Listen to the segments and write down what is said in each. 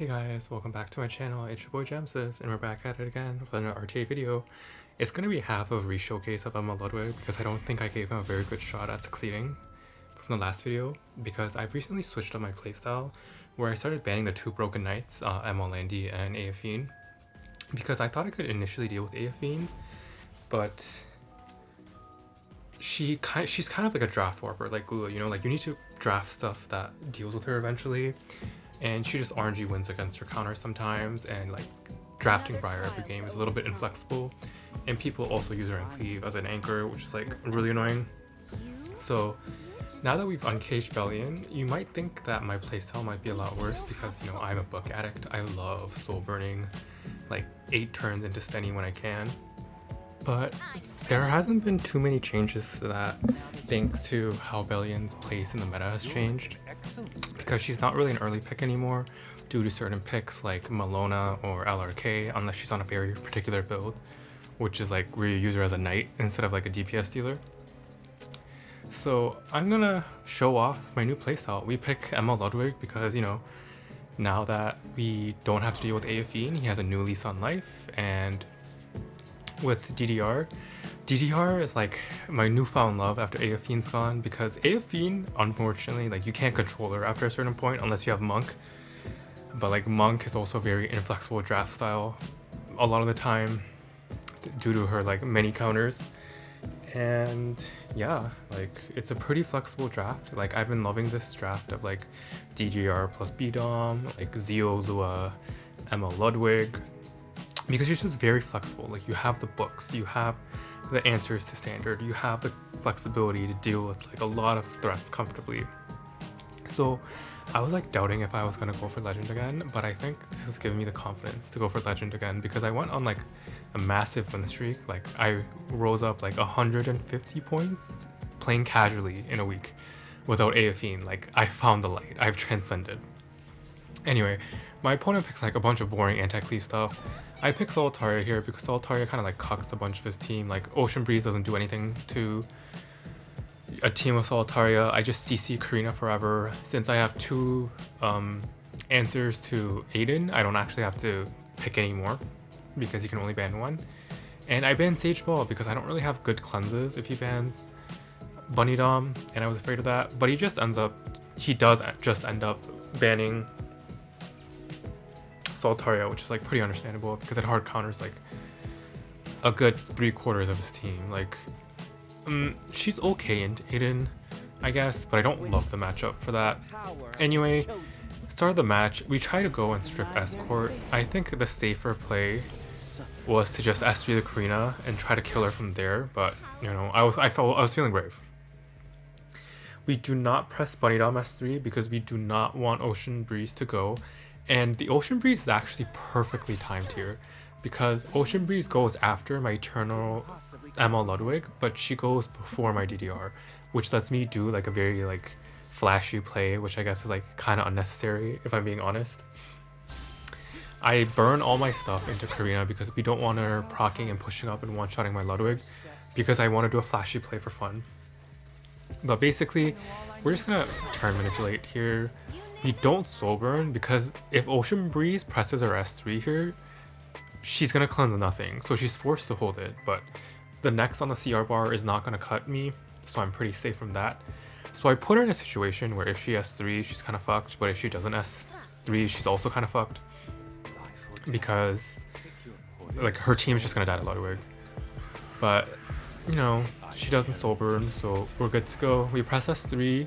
Hey guys, welcome back to my channel. It's your boy Jamsys, and we're back at it again with another RTA video. It's gonna be half of re-showcase of Abyssal Ludwig because I don't think I gave him a very good shot at succeeding from the last video, because I've recently switched up my playstyle where I started banning the two broken knights, Landy and Ayufine, because I thought I could initially deal with Ayufine, but she's kind of like a draft warper, like Gula, you know, like you need to draft stuff that deals with her eventually. And she just RNG wins against her counter sometimes, and like drafting Briar every game is a little bit inflexible. And people also use her in Cleave as an anchor, which is like really annoying. So now that we've uncaged Bellion, you might think that my playstyle might be a lot worse because, you know, I'm a book addict. I love soul burning like 8 turns into Stenny when I can. But there hasn't been too many changes to that, thanks to how Bellion's place in the meta has changed, because she's not really an early pick anymore due to certain picks like Malona or LRK, unless she's on a very particular build, which is like where you use her as a knight instead of like a DPS dealer. So I'm gonna show off my new playstyle. We pick Abyssal Ludwig because, you know, now that we don't have to deal with Ayufine, he has a new lease on life. And with DDR is like my newfound love after Ayufine's gone, because Ayufine, unfortunately, like you can't control her after a certain point unless you have Monk. But like Monk is also very inflexible draft style a lot of the time due to her like many counters. And yeah, like it's a pretty flexible draft. Like I've been loving this draft of like DDR plus BDOM, like Zio, Lua, Abyssal Ludwig, because she's just very flexible. Like you have the books, you have the answers to standard, you have the flexibility to deal with like a lot of threats comfortably. So I was like doubting if I was gonna go for legend again, but I think this has given me the confidence to go for legend again, because I went on like a massive win streak. Like I rose up like 150 points playing casually in a week without Ayufine. Like I found the light, I've transcended. Anyway, my opponent picks like a bunch of boring anti-cleave stuff. I pick Solitaria here because Solitaria kind of like cucks a bunch of his team. Like Ocean Breeze doesn't do anything to a team of Solitaria. I just CC Karina forever. Since I have 2 answers to Aiden, I don't actually have to pick any more because he can only ban 1. And I ban Sage Ball because I don't really have good cleanses if he bans Bunny Dom, and I was afraid of that. But he does just end up banning Solitaria, which is like pretty understandable because it hard counters like a good 3/4 of his team. Like she's okay in Aiden, I guess, but I don't love the matchup for that. Anyway, start of the match, we try to go and strip Escort. I think the safer play was to just S3 the Karina and try to kill her from there, but you know, I was feeling brave. We do not press Bunny Dom S3 because we do not want Ocean Breeze to go. And the Ocean Breeze is actually perfectly timed here, because Ocean Breeze goes after my Eternal Abyssal Ludwig, but she goes before my DDR, which lets me do like a very like flashy play, which I guess is like kind of unnecessary if I'm being honest. I burn all my stuff into Karina because we don't want her proccing and pushing up and one-shotting my Ludwig, because I want to do a flashy play for fun. But basically, we're just gonna turn manipulate here. We don't soul burn because if Ocean Breeze presses her S3 here, she's gonna cleanse nothing, so she's forced to hold it. But the next on the CR bar is not gonna cut me, so I'm pretty safe from that. So I put her in a situation where if she S3, she's kind of fucked, but if she doesn't S3, she's also kind of fucked, because like her team's just gonna die to Ludwig. But you know, she doesn't soul burn, so we're good to go. We press S3.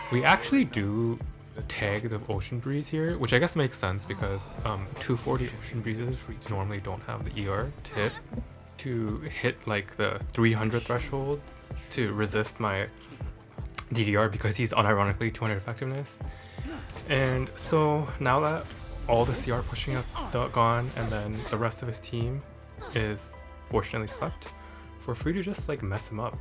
We actually do tag the Ocean Breeze here, which I guess makes sense because 240 Ocean Breezes normally don't have the ER to hit like the 300 threshold to resist my DDR, because he's unironically 200 effectiveness. And so now that all the CR pushing us gone, and then the rest of his team is fortunately slept, we're free to just like mess him up.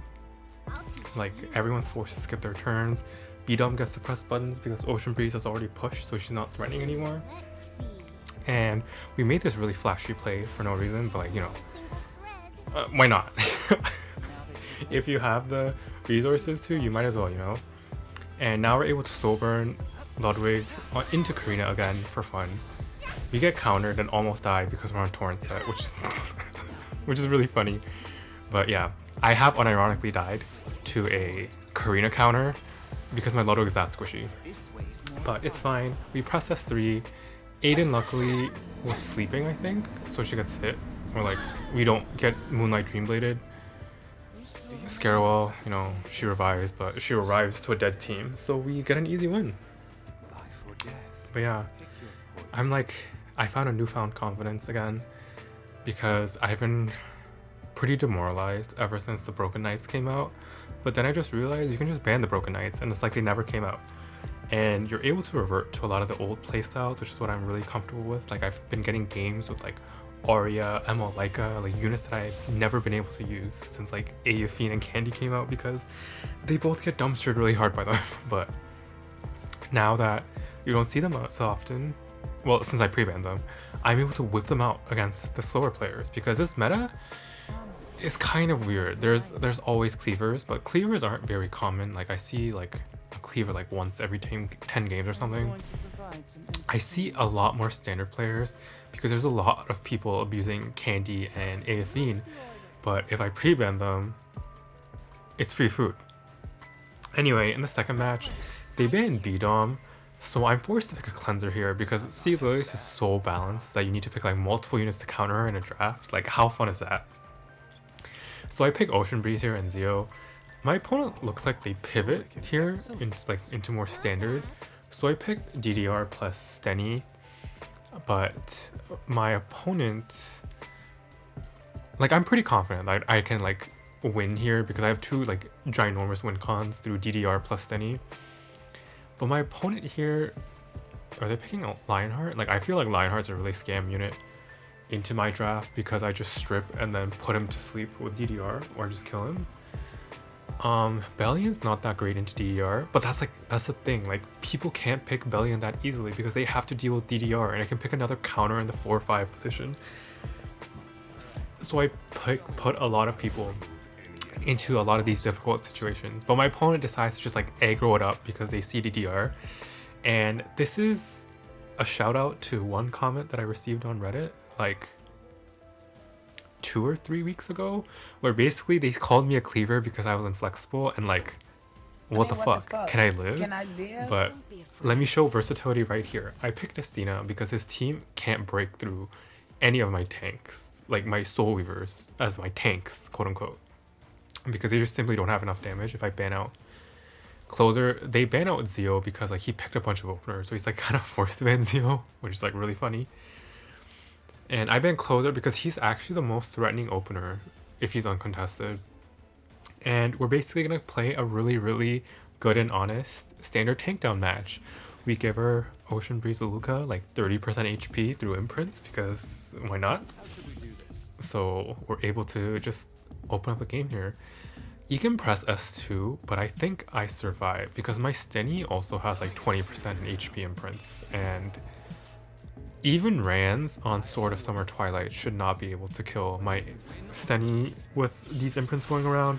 Like everyone's forced to skip their turns. BDOM gets to press buttons because Ocean Breeze has already pushed, so she's not threatening anymore. And we made this really flashy play for no reason, but like, you know, why not? If you have the resources to, you might as well, you know. And now we're able to soul burn Ludwig into Karina again for fun. We get countered and almost die because we're on torrent set, which is which is really funny. But yeah, I have unironically died to a Karina counter because my Ludwig is that squishy. But it's fine. We press S3. Aiden luckily was sleeping, I think, so she gets hit. Or like, we don't get Moonlight Dreambladed. Scarewall, you know, she revives, but she revives to a dead team, so we get an easy win. But yeah, I'm like, I found a newfound confidence again because I've been pretty demoralized ever since the Broken Knights came out. But then I just realized you can just ban the Broken Knights and it's like they never came out. And you're able to revert to a lot of the old playstyles, which is what I'm really comfortable with. Like I've been getting games with like Aria, Emma Leica, like units that I've never been able to use since like Ayufine and Candy came out because they both get dumpstered really hard by them. But now that you don't see them out so often, well, since I pre-banned them, I'm able to whip them out against the slower players because this meta is kind of weird. There's always cleavers, but cleavers aren't very common. Like I see like a cleaver like once every 10 games or something. I see a lot more standard players because there's a lot of people abusing Candy and Ayufine, but if I pre-ban them, it's free food. Anyway, in the second match, they banned B-Dom, so I'm forced to pick a cleanser here because Sea Lilies is so balanced that you need to pick like multiple units to counter her in a draft. Like how fun is that? So I pick Ocean Breeze here and Zeo. My opponent looks like they pivot here into more standard. So I picked DDR plus Steny, but my opponent, like I'm pretty confident that I can like win here because I have two like ginormous win cons through DDR plus Steny. But my opponent here, are they picking Lionheart? Like I feel like Lionheart's a really scam unit into my draft because I just strip and then put him to sleep with DDR or just kill him. Bellion's not that great into DDR, but that's the thing, like people can't pick Bellion that easily because they have to deal with DDR and I can pick another counter in the 4 or 5 position. So I put a lot of people into a lot of these difficult situations, but my opponent decides to just like aggro it up because they see DDR. And this is a shout out to one comment that I received on Reddit like 2 or 3 weeks ago, where basically they called me a cleaver because I was inflexible and like, what the fuck? Can I live? Can I live? But let me show versatility right here. I picked Estina because his team can't break through any of my tanks, like my Soul Weavers as my tanks, quote unquote, because they just simply don't have enough damage. If I ban out Closer, they ban out Zeo because like he picked a bunch of openers, so he's like kind of forced to ban Zeo, which is like really funny. And I ban Closer because he's actually the most threatening opener if he's uncontested. And we're basically going to play a really, really good and honest standard tank down match. We give her Ocean Breeze Luca like 30% HP through imprints because why not? So we're able to just open up the game here. You can press S2, but I think I survive because my Steny also has like 20% in HP imprints, and even Rans on Sword of Summer Twilight should not be able to kill my Steny with these imprints going around.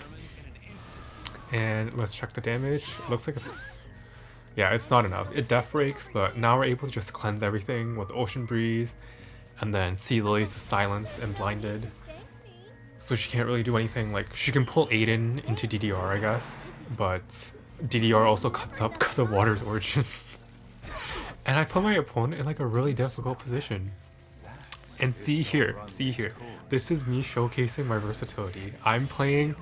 And let's check the damage. It looks like it's, yeah, it's not enough. It def breaks, but now we're able to just cleanse everything with Ocean Breeze, and then Sea Lilies is silenced and blinded, so she can't really do anything. Like she can pull Aiden into DDR, I guess, but DDR also cuts up because of Water's Origin. And I put my opponent in like a really difficult position. And see here, this is me showcasing my versatility. I'm playing,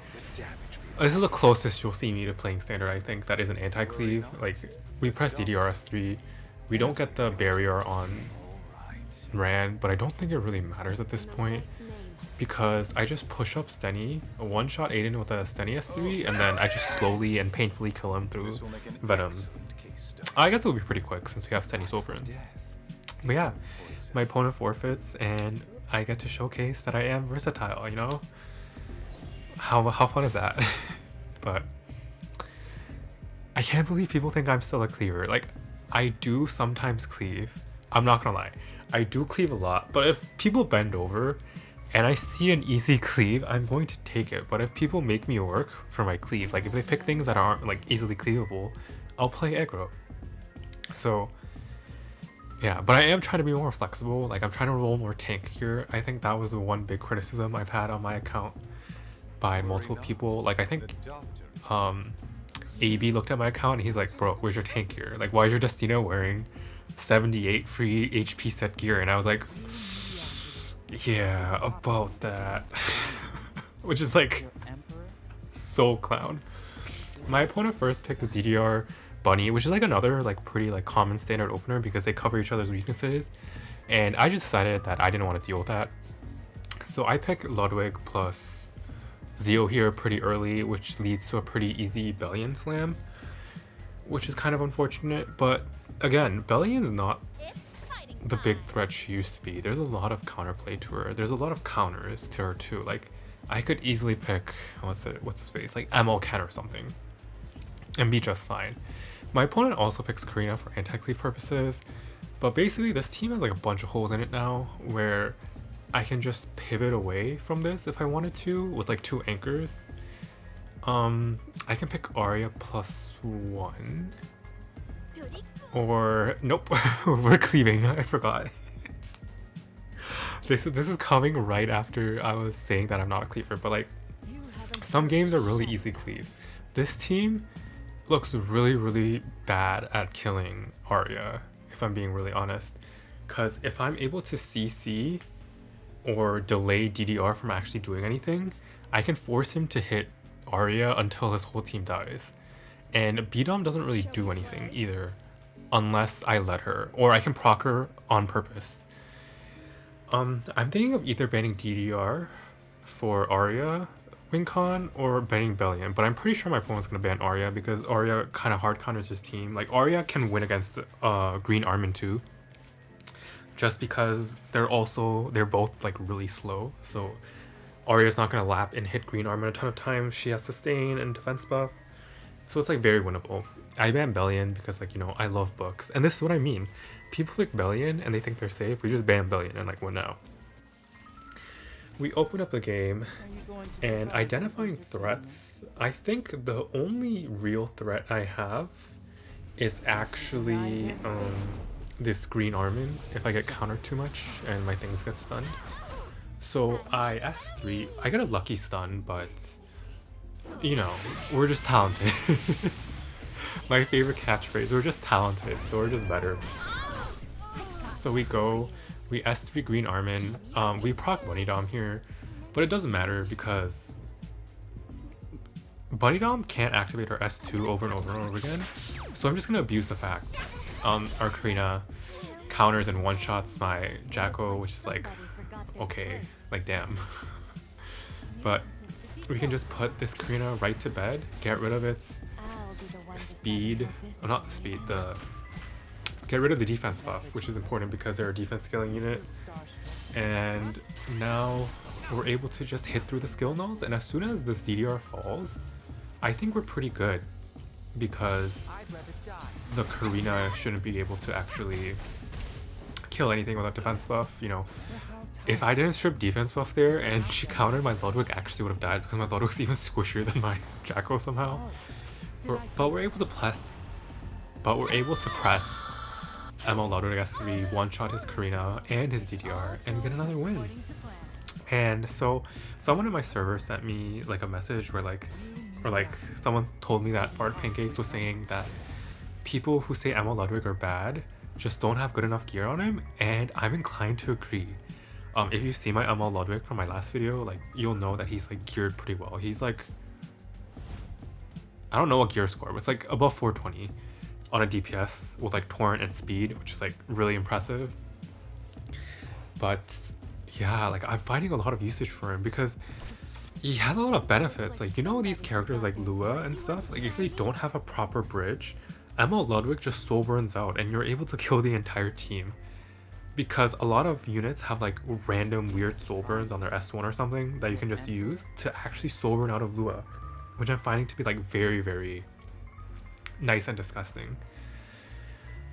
this is the closest you'll see me to playing standard, I think, that is an anti-cleave. Like, we press DDRS3, we don't get the barrier on Ran, but I don't think it really matters at this point because I just push up Steny, one-shot Aiden with a Steny S3, and then I just slowly and painfully kill him through Venoms. I guess it will be pretty quick since we have Steny Soul Prints. But yeah, my opponent forfeits and I get to showcase that I am versatile, you know? How fun is that? But I can't believe people think I'm still a cleaver. Like, I do sometimes cleave. I'm not gonna lie. I do cleave a lot, but if people bend over and I see an easy cleave, I'm going to take it. But if people make me work for my cleave, like if they pick things that aren't like easily cleavable, I'll play aggro. So yeah, but I am trying to be more flexible. Like I'm trying to roll more tank here. I think that was the one big criticism I've had on my account by multiple people. Like I think AB looked at my account and he's like, bro, where's your tank gear? Like why is your Destino wearing 78 free HP set gear? And I was like, yeah, about that. Which is like so clown. My opponent first picked the DDR Bunny, which is like another like pretty like common standard opener because they cover each other's weaknesses, and I just decided that I didn't want to deal with that. So I picked Ludwig plus Zeo here pretty early, which leads to a pretty easy Bellion slam, which is kind of unfortunate. But again, Bellion's not the big threat she used to be. There's a lot of counterplay to her. There's a lot of counters to her too. Like I could easily pick what's his face, like ML Ken or something, and be just fine. My opponent also picks Karina for anti-cleave purposes, but basically this team has like a bunch of holes in it now where I can just pivot away from this if I wanted to with like 2 anchors. I can pick Aria +1, or nope, we're cleaving. I forgot. This is coming right after I was saying that I'm not a cleaver, but like some games are really easy cleaves. This team looks really bad at killing Aria, if I'm being really honest, because if I'm able to CC or delay DDR from actually doing anything, I can force him to hit Aria until his whole team dies. And BDOM doesn't really do anything either unless I let her, or I can proc her on purpose. I'm thinking of either banning DDR for Aria WinCon or banning Bellion, but I'm pretty sure my opponent's gonna ban Aria because Aria kind of hard counters his team. Like Aria can win against Green Armin too, just because they're both like really slow. So Aria's not gonna lap and hit Green Armin a ton of times. She has sustain and defense buff, so it's like very winnable. I ban Bellion because like, you know, I love books, and this is what I mean. People pick Bellion and they think they're safe. We just ban Bellion and like win now. We open up the game and identifying threats. I think the only real threat I have is actually this Green Armin if I get countered too much and my things get stunned. So I S3, I get a lucky stun, but you know, we're just talented. My favorite catchphrase, we're just talented, so we're just better. So we S3 Green Armin, we proc Bunny Dom here, but it doesn't matter because Bunny Dom can't activate her S2 over and over and over again, so I'm just gonna abuse the fact. Our Karina counters and one-shots my Jacko, which is like, okay, like damn. But we can just put this Karina right to bed, get rid of its speed, well, not the speed, get rid of the defense buff, which is important because they're a defense scaling unit. And now we're able to just hit through the skill nulls, and as soon as this DDR falls, I think we're pretty good because the Karina shouldn't be able to actually kill anything without defense buff. You know, if I didn't strip defense buff there and she countered, my Ludwig actually would have died because my Ludwig's even squishier than my Jacko somehow. But we're able to press ML Ludwig has to be one-shot his Karina and his DDR and get another win. And so someone in my server sent me like a message where someone told me that Bard Pancakes was saying that people who say ML Ludwig are bad just don't have good enough gear on him, and I'm inclined to agree. If you see my ML Ludwig from my last video, like you'll know that he's like geared pretty well. He's like, I don't know what gear score, but it's like above 420 on a DPS with like torrent and speed, which is like really impressive. But yeah, like I'm finding a lot of usage for him because he has a lot of benefits. Like, you know, these characters like Lua and stuff, like if they don't have a proper bridge, ML Ludwig just soul burns out and you're able to kill the entire team. Because a lot of units have like random weird soul burns on their S1 or something that you can just use to actually soul burn out of Lua, which I'm finding to be like very nice and disgusting.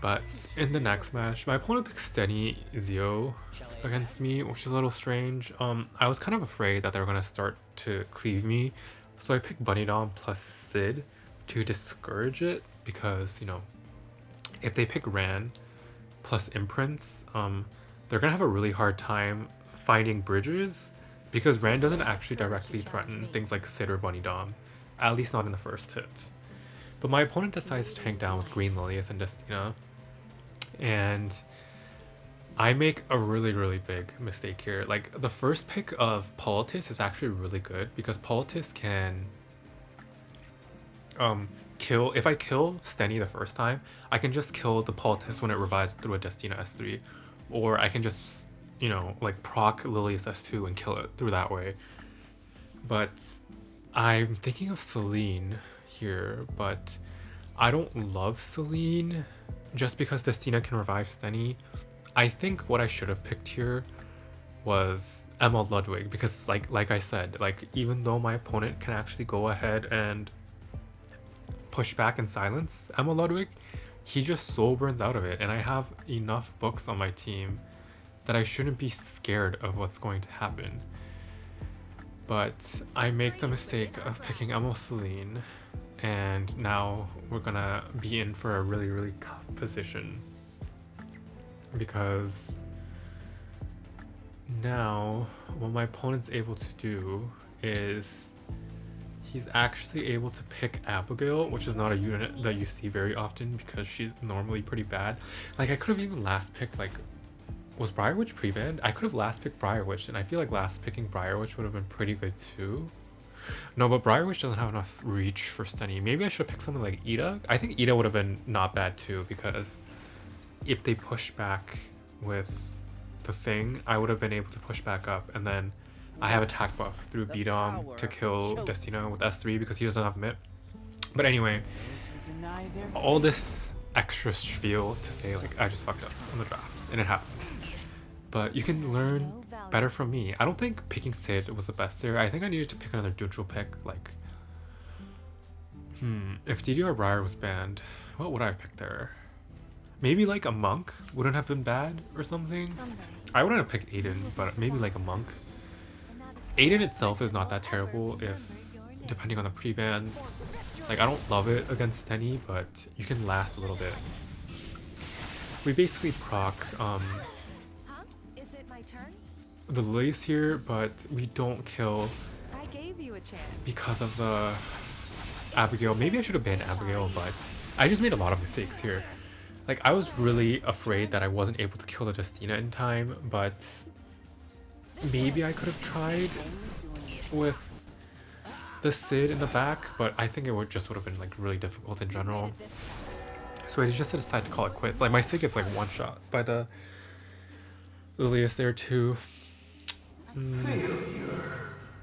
But in the next match, my opponent picked Steady Zeo against me, which is a little strange. I was kind of afraid that they were gonna start to cleave me, so I picked Bunny Dom plus Sid to discourage it because, you know, if they pick Ran plus imprints, they're gonna have a really hard time finding bridges because Ran doesn't actually directly threaten things like Sid or Bunny Dom, at least not in the first hit. But my opponent decides to tank down with Green Lilius and Destina, and I make a really big mistake here. Like, the first pick of Politis is actually really good because Politis can kill, if I kill Steny the first time, I can just kill the Politis when it revives through a Destina S3, or I can just, you know, like proc Lilius S2 and kill it through that way. But I'm thinking of Celine here, but I don't love Celine just because Destina can revive Steny. I think what I should have picked here was Emma Ludwig because like I said, like even though my opponent can actually go ahead and push back and silence Emma Ludwig, he just soul burns out of it, and I have enough books on my team that I shouldn't be scared of what's going to happen. But I make the mistake of picking Emma Celine, and now we're gonna be in for a really tough position because now what my opponent's able to do is he's actually able to pick Abigail, which is not a unit that you see very often because she's normally pretty bad. Like, I could have even last picked, like, was Briarwitch pre-banned? I could have last picked Briarwitch, and I feel like last picking Briarwitch would have been pretty good too. No, but Briarwitch doesn't have enough reach for Steny. Maybe I should have picked something like Ida. I think Ida would have been not bad too, because if they push back with the thing, I would have been able to push back up, and then I have attack buff through B-Dom to kill Destina with S3 because he doesn't have MIP. But anyway, all this extra spiel to say, like, I just fucked up on the draft, and it happened. But you can learn better from me. I don't think picking Sid was the best there. I think I needed to pick another neutral pick. Like, if DDR Briar was banned, what would I have picked there? Maybe like a monk wouldn't have been bad or something. I wouldn't have picked Aiden, but maybe like a monk. Aiden itself is not that terrible if, depending on the pre-bans. Like, I don't love it against Steny, but you can last a little bit. We basically proc the Lilius here, but we don't kill because of the Abigail. Maybe I should have banned Abigail, but I just made a lot of mistakes here. Like, I was really afraid that I wasn't able to kill the Destina in time, but maybe I could have tried with the Sid in the back, but I think it would have been like really difficult in general. So I just decided to call it quits. Like, my Sid gets like one shot by the Lilius there too.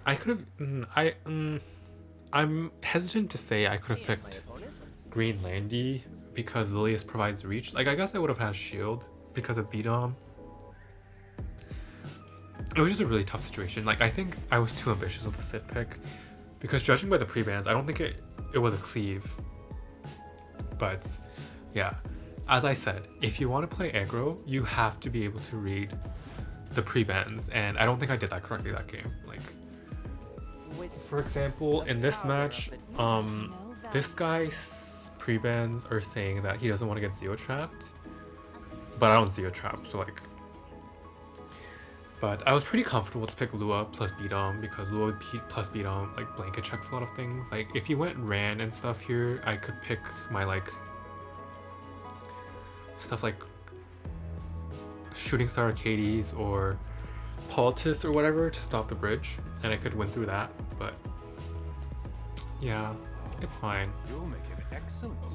I could have. I'm hesitant to say I could have picked Green Landy because Lilius provides reach. Like, I guess I would have had a shield because of B-Dom. It was just a really tough situation. Like, I think I was too ambitious with the Sid pick because judging by the pre-bans, I don't think it was a cleave. But yeah, as I said, if you want to play aggro, you have to be able to read the pre-bans, and I don't think I did that correctly that game. Like, for example, in this match, this guy's pre-bans are saying that he doesn't want to get Zeo trapped, but I don't Zeo trap, so like. But I was pretty comfortable to pick Lua plus B-Dom because Lua plus B-Dom like blanket checks a lot of things. Like, if you went Ran and stuff here, I could pick my like stuff like Shooting Star Arcades or Politis or whatever to stop the bridge, and I could win through that. But yeah, it's fine.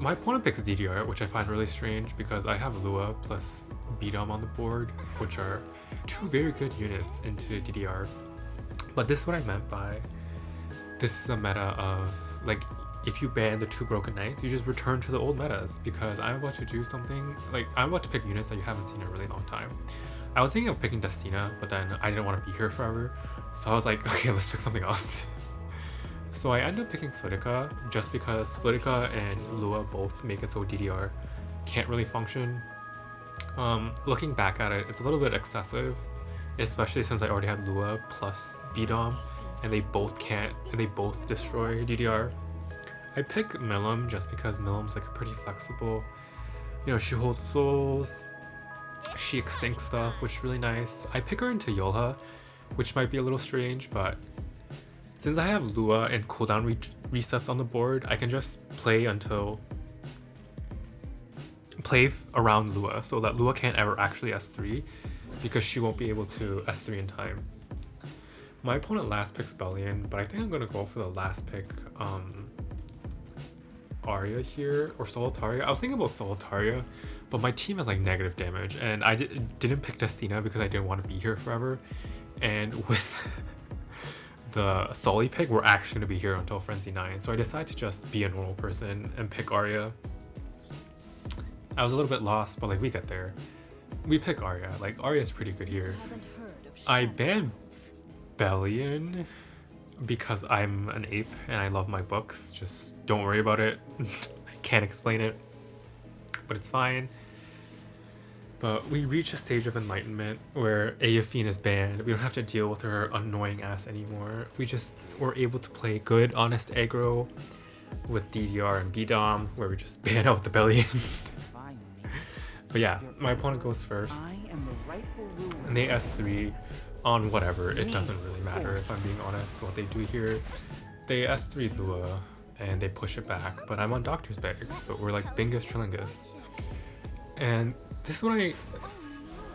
My opponent picks DDR, which I find really strange because I have Lua plus B-Dom on the board, which are two very good units into DDR. But this is what I meant by this is a meta of, like, if you ban the two Broken Knights, you just return to the old metas, because I'm about to do something, like, I'm about to pick units that you haven't seen in a really long time. I was thinking of picking Destina, but then I didn't want to be here forever, so I was like, okay, let's pick something else. So I ended up picking Flitica, just because Flitica and Lua both make it so DDR can't really function. Looking back at it, it's a little bit excessive, especially since I already had Lua plus B-Dom, and they both can't, and they both destroy DDR. I pick Milim just because Milim's like a pretty flexible You know, she holds souls, she extincts stuff, which is really nice. I pick her into Yolha, which might be a little strange, but since I have Lua and cooldown resets on the board, I can just play around Lua so that Lua can't ever actually S3 because she won't be able to S3 in time. My opponent last picks Bellion, but I think I'm gonna go for the last pick Aria here, or Solitaria. I was thinking about Solitaria, but my team has like negative damage, and I didn't pick Destina because I didn't want to be here forever. And with the Sully pick, we're actually going to be here until Frenzy 9, so I decided to just be a normal person and pick Aria. I was a little bit lost, but like we get there. We pick Aria. Like Aria's pretty good here. I banned Bellion because I'm an ape and I love my books. Just don't worry about it. I can't explain it, but it's fine. But we reach a stage of enlightenment where Ayufine is banned. We don't have to deal with her annoying ass anymore. We're able to play good, honest aggro with DDR and BDOM, where we just ban out the Bellion. But yeah, my opponent goes first, and they S3 on whatever. It doesn't really matter, if I'm being honest, what they do here. They S3 Lua, and they push it back, but I'm on Doctor's Bag, so we're like Bingus Trillingus. And this is what I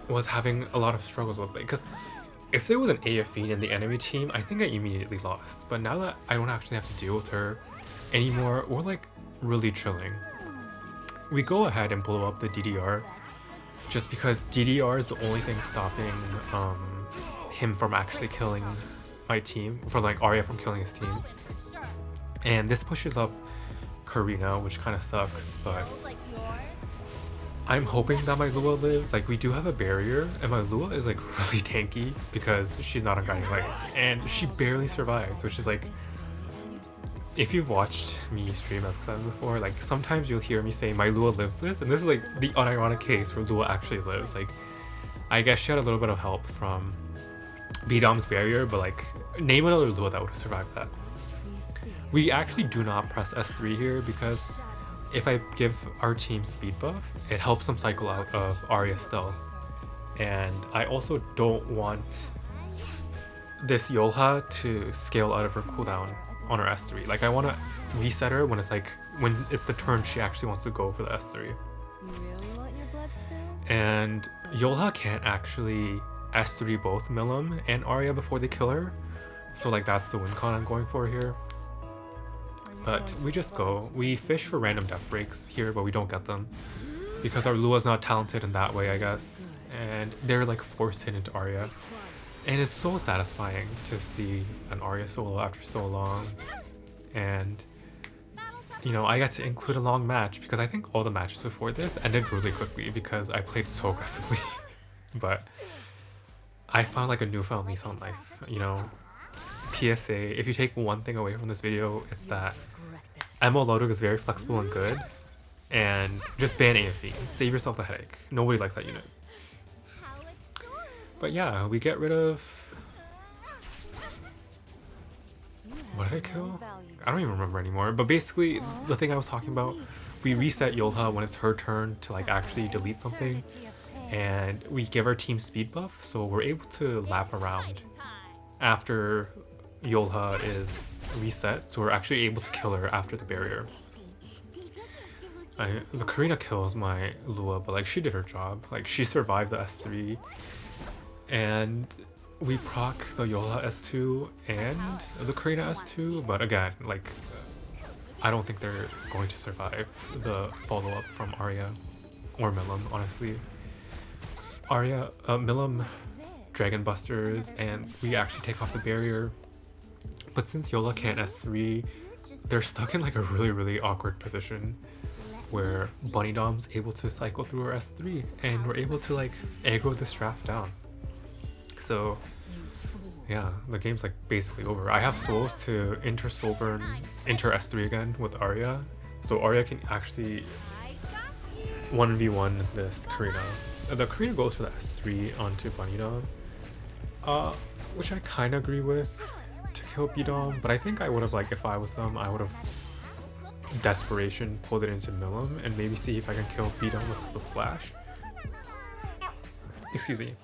was having a lot of struggles with, because if there was an Ayufine in the enemy team, I think I immediately lost. But now that I don't actually have to deal with her anymore, we're like really chilling. We go ahead and blow up the DDR, just because DDR is the only thing stopping him from actually killing my team, for like Arya from killing his team. And this pushes up Karina, which kind of sucks, but I'm hoping that my Lua lives. Like, we do have a barrier, and my Lua is like really tanky because she's not on Guiding Light, and she barely survives, which is like, if you've watched me stream F7 before, like sometimes you'll hear me say my Lua lives this, and this is like the unironic case where Lua actually lives. Like, I guess she had a little bit of help from BDOM's barrier, but like, name another Lua that would have survived that. We actually do not press S3 here because if I give our team speed buff, it helps them cycle out of Arya stealth. And I also don't want this Yolha to scale out of her cooldown on her S3. Like, I want to reset her when it's the turn she actually wants to go for the S3. And Yolha can't actually S3 both Milim and Arya before they kill her. So like, that's the win con I'm going for here. But we just go. We fish for random death breaks here, but we don't get them because our Lua's not talented in that way, I guess. And they're like forced hit into Arya. And it's so satisfying to see an Arya solo after so long. And, you know, I got to include a long match because I think all the matches before this ended really quickly because I played so aggressively. But I found like a newfound lease on life, you know. PSA, if you take one thing away from this video, it's that LMAO Ludwig is very flexible and good. And just ban Ayufine. Save yourself the headache. Nobody likes that unit. But yeah, we get rid of... What did I kill? I don't even remember anymore. But basically, the thing I was talking about, we reset Yolha when it's her turn to like actually delete something. And we give our team speed buff, so we're able to lap around after Yolha is reset. So we're actually able to kill her after the barrier. The Karina kills my Lua, but like, she did her job. Like, she survived the S3. And we proc the Yolha S2 and the Karina S2, but again, like, I don't think they're going to survive the follow-up from Arya or Milim, honestly. Milim Dragon Busters, and we actually take off the barrier. But since Yola can't S3, they're stuck in like a really awkward position where Bunny Dom's able to cycle through our S3, and we're able to like aggro this draft down. So yeah, the game's like basically over. I have souls to enter Soulburn, enter S3 again with Arya, so Arya can actually 1v1 this Karina. The Karina goes for the S3 onto Bunny Dom, which I kind of agree with, to kill B-Dom, but I think I would have, like, if I was them, I would have desperation, pulled it into Milim and maybe see if I can kill Beat him with the splash. Excuse me.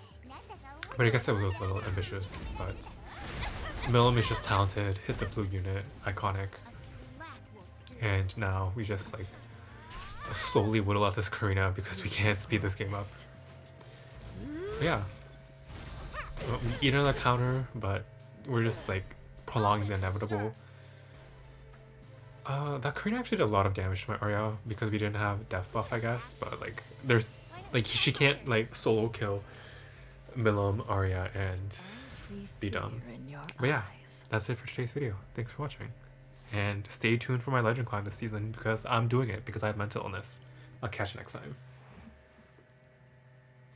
But I guess that was a little ambitious, but Milim is just talented, hit the blue unit, iconic. And now we just like slowly whittle out this Karina because we can't speed this game up. But yeah. We eat another counter, but we're just like prolonging the inevitable. That Karina actually did a lot of damage to my Arya because we didn't have death buff, I guess. But like, there's like she can't like solo kill Milim, Arya, and be dumb. But yeah, that's it for today's video. Thanks for watching, and stay tuned for my legend climb this season because I'm doing it because I have mental illness. I'll catch you next time.